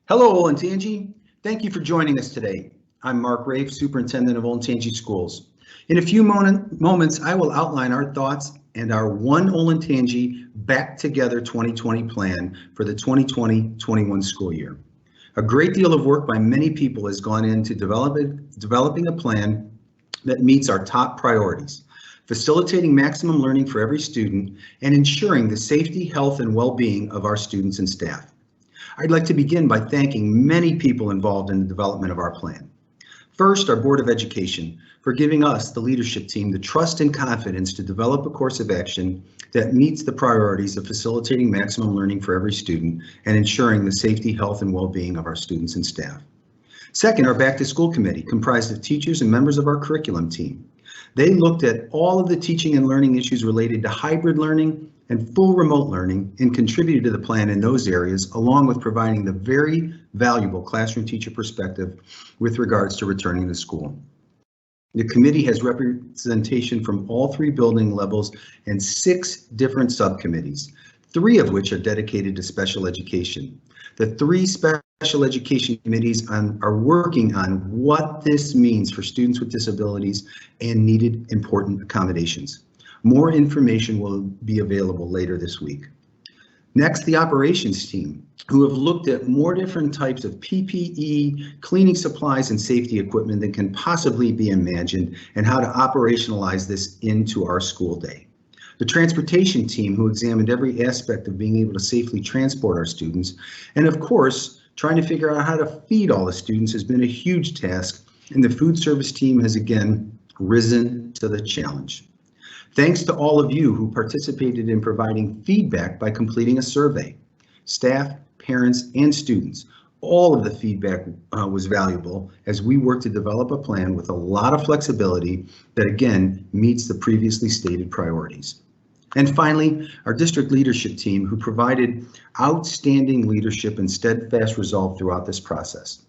Hello, Olentangy. Thank you for joining us today. I'm Mark Rafe, Superintendent of Olentangy Schools. In a few moments, I will outline our thoughts and our One Olentangy Back Together 2020 plan for the 2020-21 school year. A great deal of work by many people has gone into developing a plan that meets our top priorities: facilitating maximum learning for every student and ensuring the safety, health, and well-being of our students and staff. I'd like to begin by thanking many people involved in the development of our plan. First, our Board of Education for giving us, the leadership team, the trust and confidence to develop a course of action that meets the priorities of facilitating maximum learning for every student and ensuring the safety, health, and well-being of our students and staff. Second, our Back to School Committee, comprised of teachers and members of our curriculum team. They looked at all of the teaching and learning issues related to hybrid learning and full remote learning and contributed to the plan in those areas, along with providing the very valuable classroom teacher perspective with regards to returning to school. The committee has representation from all three building levels and 6 different subcommittees, 3 of which are dedicated to special education. The 3 special education committees are working on what this means for students with disabilities and needed important accommodations. More information will be available later this week. Next, the operations team, who have looked at more different types of PPE, cleaning supplies, and safety equipment than can possibly be imagined, and how to operationalize this into our school day. The transportation team, who examined every aspect of being able to safely transport our students. And of course, trying to figure out how to feed all the students has been a huge task, and the food service team has again risen to the challenge. Thanks to all of you who participated in providing feedback by completing a survey. Staff, parents, and students, all of the feedback was valuable as we work to develop a plan with a lot of flexibility that again meets the previously stated priorities. And finally, our district leadership team, who provided outstanding leadership and steadfast resolve throughout this process.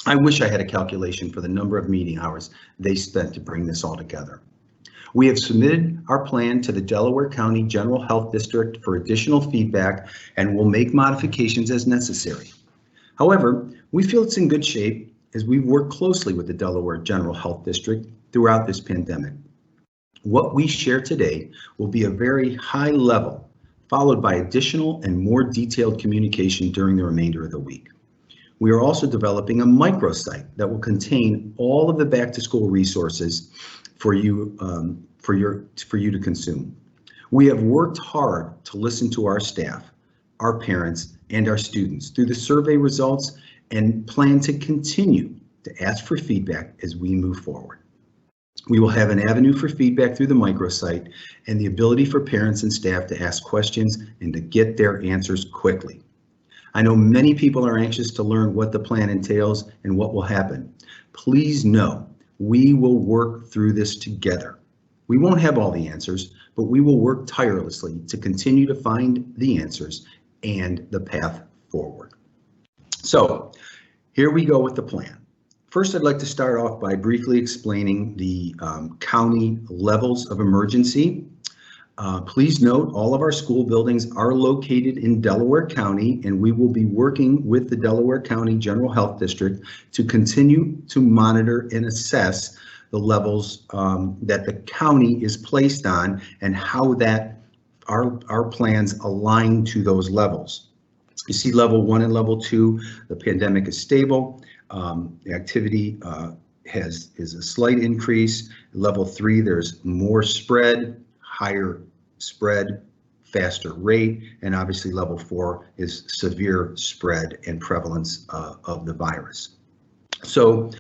I wish I had a calculation for the number of meeting hours they spent to bring this all together. We have submitted our plan to the Delaware County General Health District for additional feedback and will make modifications as necessary. However, we feel it's in good shape as we've worked closely with the Delaware General Health District throughout this pandemic. What we share today will be a very high level, followed by additional and more detailed communication during the remainder of the week. We are also developing a microsite that will contain all of the back to school resources for you to consume. We have worked hard to listen to our staff, our parents, and our students through the survey results and plan to continue to ask for feedback as we move forward. We will have an avenue for feedback through the microsite and the ability for parents and staff to ask questions and to get their answers quickly. I know many people are anxious to learn what the plan entails and what will happen. Please know we will work through this together. We won't have all the answers, but we will work tirelessly to continue to find the answers and the path forward. So here we go with the plan. First, I'd like to start off by briefly explaining the county levels of emergency. Please note all of our school buildings are located in Delaware County, and we will be working with the Delaware County General Health District to continue to monitor and assess the levels that the county is placed on and how that our plans align to those levels. You see level 1 and level 2, the pandemic is stable. The activity is a slight increase. Level 3, there's more spread, higher spread, faster rate, and obviously level 4 is severe spread and prevalence of the virus. So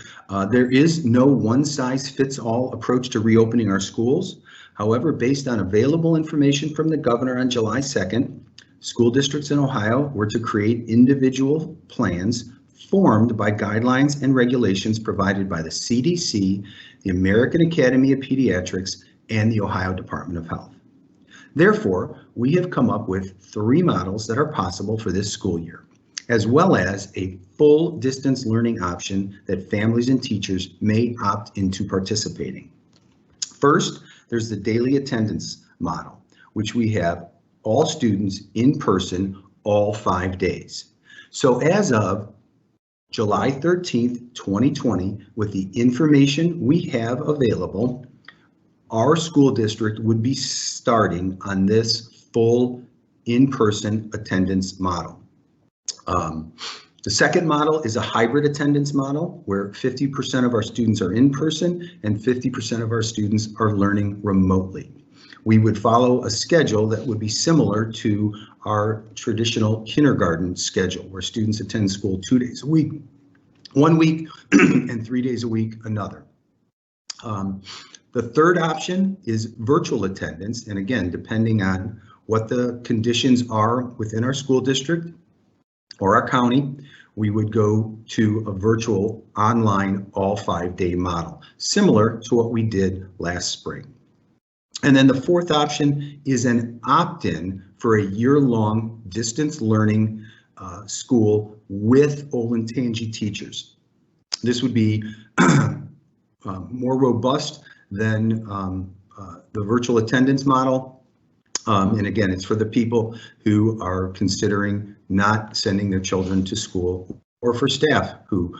there is no one-size-fits-all approach to reopening our schools. However, based on available information from the governor on July 2nd, school districts in Ohio were to create individual plans formed by guidelines and regulations provided by the CDC, the American Academy of Pediatrics, and the Ohio Department of Health. Therefore, we have come up with 3 models that are possible for this school year, as well as a full distance learning option that families and teachers may opt into participating. First, there's the daily attendance model, which we have all students in person all 5 days. So as of July 13th, 2020, with the information we have available, our school district would be starting on this full in-person attendance model. The second model is a hybrid attendance model where 50% of our students are in person and 50% of our students are learning remotely. We would follow a schedule that would be similar to our traditional kindergarten schedule, where students attend school 2 days a week, 1 week, and 3 days a week, another. The third option is virtual attendance, and again, depending on what the conditions are within our school district or our county, we would go to a virtual online all 5-day model, similar to what we did last spring. And then the fourth option is an opt-in for a year-long distance learning school with Olentangy teachers. This would be more robust than the virtual attendance model. And again, it's for the people who are considering not sending their children to school, or for staff who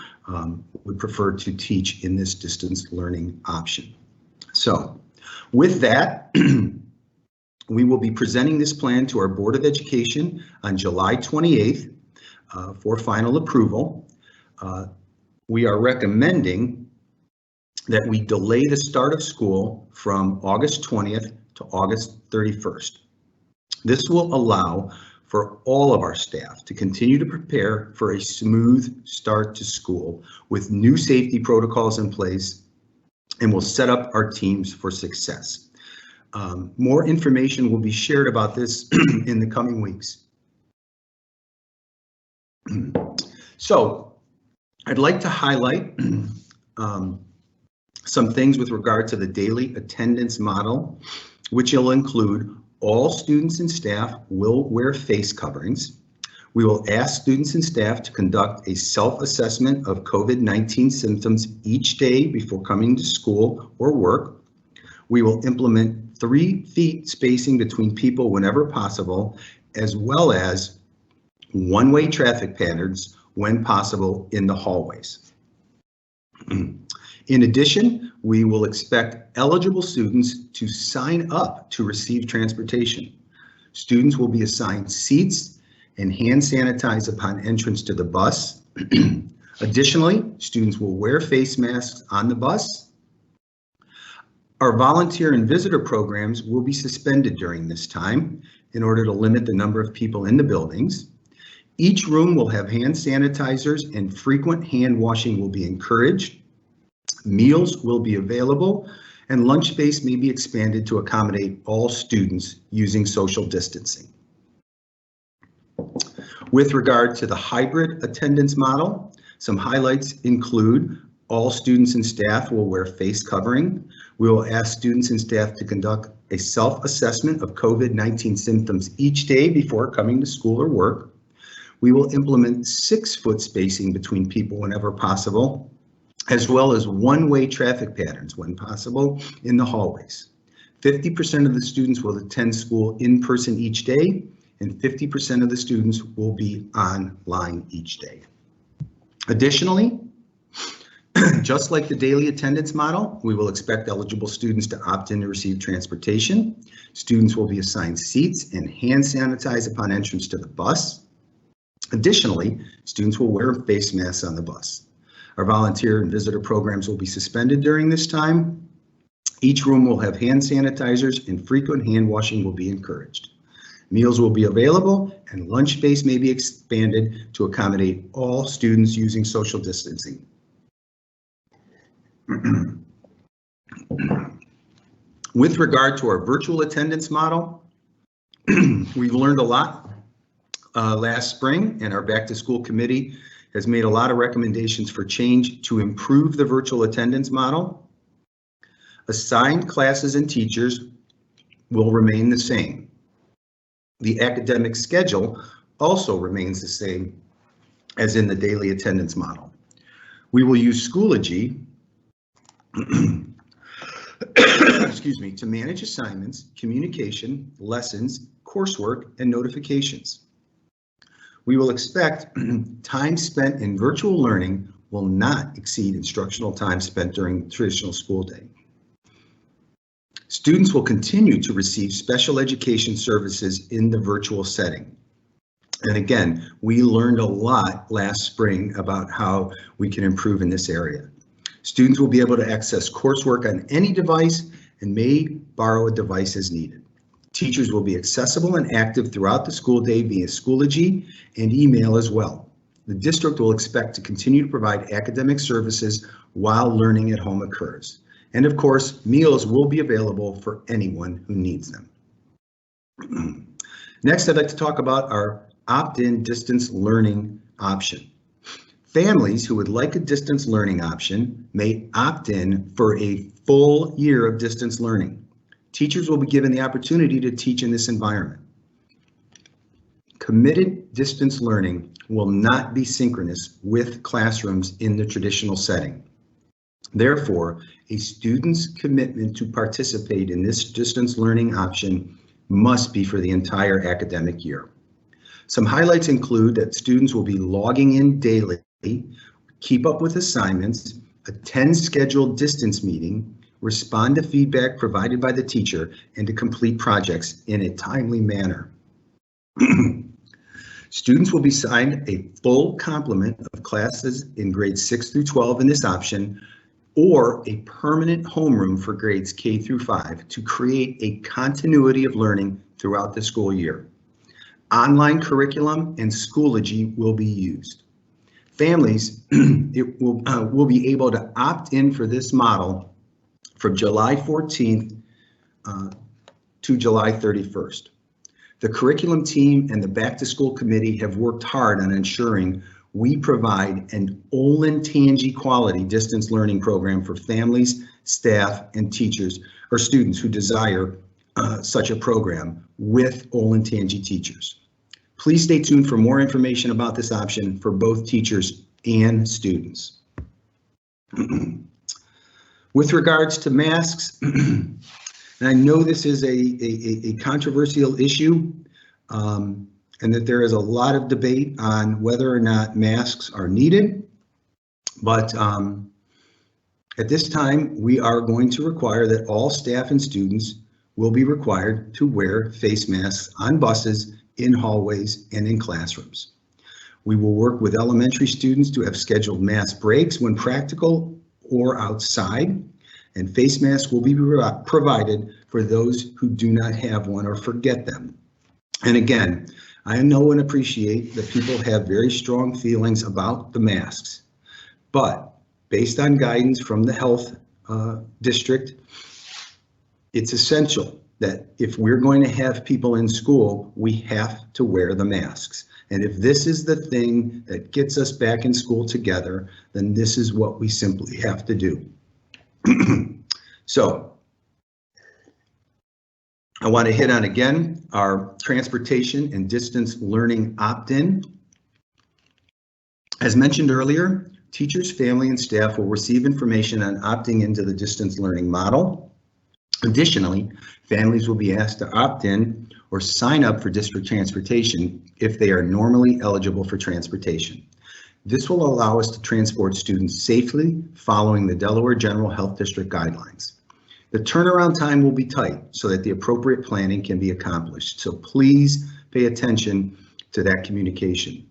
would prefer to teach in this distance learning option. So with that, we will be presenting this plan to our Board of Education on July 28th for final approval. We are recommending that we delay the start of school from August 20th to August 31st. This will allow for all of our staff to continue to prepare for a smooth start to school with new safety protocols in place, and will set up our teams for success. More information will be shared about this in the coming weeks. So I'd like to highlight some things with regard to the daily attendance model, which will include all students and staff will wear face coverings. We will ask students and staff to conduct a self-assessment of COVID-19 symptoms each day before coming to school or work. We will implement 3 feet spacing between people whenever possible, as well as one-way traffic patterns when possible in the hallways. In addition, we will expect eligible students to sign up to receive transportation. Students will be assigned seats and hand sanitize upon entrance to the bus. Additionally, students will wear face masks on the bus. Our volunteer and visitor programs will be suspended during this time in order to limit the number of people in the buildings. Each room will have hand sanitizers and frequent hand washing will be encouraged. Meals will be available and lunch space may be expanded to accommodate all students using social distancing. With regard to the hybrid attendance model, some highlights include all students and staff will wear face covering. We will ask students and staff to conduct a self-assessment of COVID-19 symptoms each day before coming to school or work. We will implement 6-foot spacing between people whenever possible, as well as one-way traffic patterns when possible in the hallways. 50% of the students will attend school in person each day, and 50% of the students will be online each day. Additionally, just like the daily attendance model, we will expect eligible students to opt in to receive transportation. Students will be assigned seats and hand sanitize upon entrance to the bus. Additionally, students will wear face masks on the bus. Our volunteer and visitor programs will be suspended during this time. Each room will have hand sanitizers and frequent hand washing will be encouraged. Meals will be available and lunch space may be expanded to accommodate all students using social distancing. With regard to our virtual attendance model, we've learned a lot last spring, and our Back to School Committee has made a lot of recommendations for change to improve the virtual attendance model. Assigned classes and teachers will remain the same. The academic schedule also remains the same as in the daily attendance model. We will use Schoology excuse me, to manage assignments, communication, lessons, coursework, and notifications. We will expect time spent in virtual learning will not exceed instructional time spent during traditional school day. Students will continue to receive special education services in the virtual setting. And again, we learned a lot last spring about how we can improve in this area. Students will be able to access coursework on any device and may borrow a device as needed. Teachers will be accessible and active throughout the school day via Schoology and email as well. The district will expect to continue to provide academic services while learning at home occurs. And of course, meals will be available for anyone who needs them. Next, I'd like to talk about our opt-in distance learning option. Families who would like a distance learning option may opt in for a full year of distance learning. Teachers will be given the opportunity to teach in this environment. Committed distance learning will not be synchronous with classrooms in the traditional setting. Therefore, a student's commitment to participate in this distance learning option must be for the entire academic year. Some highlights include that students will be logging in daily, keep up with assignments, attend scheduled distance meeting, respond to feedback provided by the teacher, and to complete projects in a timely manner. Students will be assigned a full complement of classes in grades 6 through 12 in this option, or a permanent homeroom for grades K through 5 to create a continuity of learning throughout the school year. Online curriculum and Schoology will be used. Families will be able to opt in for this model from July 14th to July 31st. The curriculum team and the Back to School Committee have worked hard on ensuring we provide an Olentangy quality distance learning program for families, staff, and teachers or students who desire such a program with Olentangy teachers. Please stay tuned for more information about this option for both teachers and students. With regards to masks, and I know this is a controversial issue, and that there is a lot of debate on whether or not masks are needed, but at this time, we are going to require that all staff and students will be required to wear face masks on buses, in hallways, and in classrooms. We will work with elementary students to have scheduled mask breaks when practical or outside, and face masks will be provided for those who do not have one or forget them. And again, I know and appreciate that people have very strong feelings about the masks, but based on guidance from the health district, it's essential that if we're going to have people in school, we have to wear the masks. And if this is the thing that gets us back in school together, then this is what we simply have to do. So I want to hit on again our transportation and distance learning opt-in. As mentioned earlier, teachers, family, and staff will receive information on opting into the distance learning model. Additionally, families will be asked to opt in or sign up for district transportation if they are normally eligible for transportation. This will allow us to transport students safely following the Delaware General Health District guidelines. The turnaround time will be tight so that the appropriate planning can be accomplished. So please pay attention to that communication.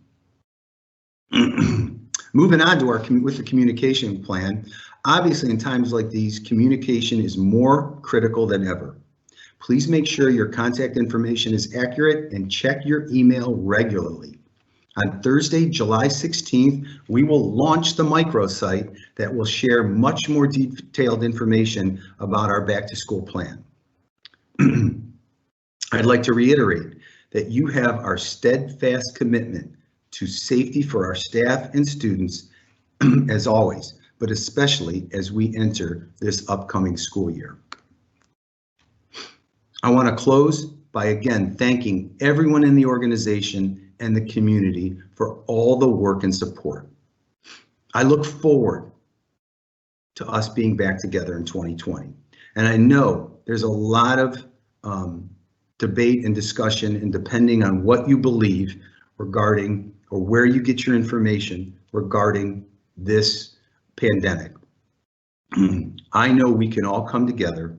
Moving on to with the communication plan, obviously in times like these, communication is more critical than ever. Please make sure your contact information is accurate and check your email regularly. On Thursday, July 16th, we will launch the microsite that will share much more detailed information about our back to school plan. I'd like to reiterate that you have our steadfast commitment to safety for our staff and students as always, but especially as we enter this upcoming school year. I want to close by again thanking everyone in the organization and the community for all the work and support. I look forward to us being back together in 2020. And I know there's a lot of debate and discussion, and depending on what you believe, regarding, or where you get your information regarding this pandemic. I know we can all come together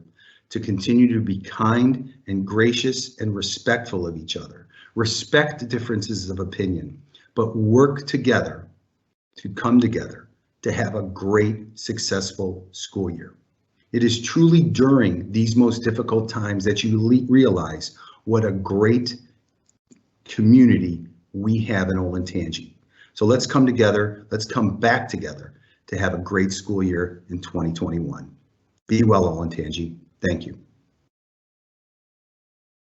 to continue to be kind and gracious and respectful of each other. Respect the differences of opinion, but work together to come together to have a great, successful school year. It is truly during these most difficult times that you realize what a great community we have in Olentangy. So let's come together, let's come back together to have a great school year in 2021. Be well, Olentangy. Thank you.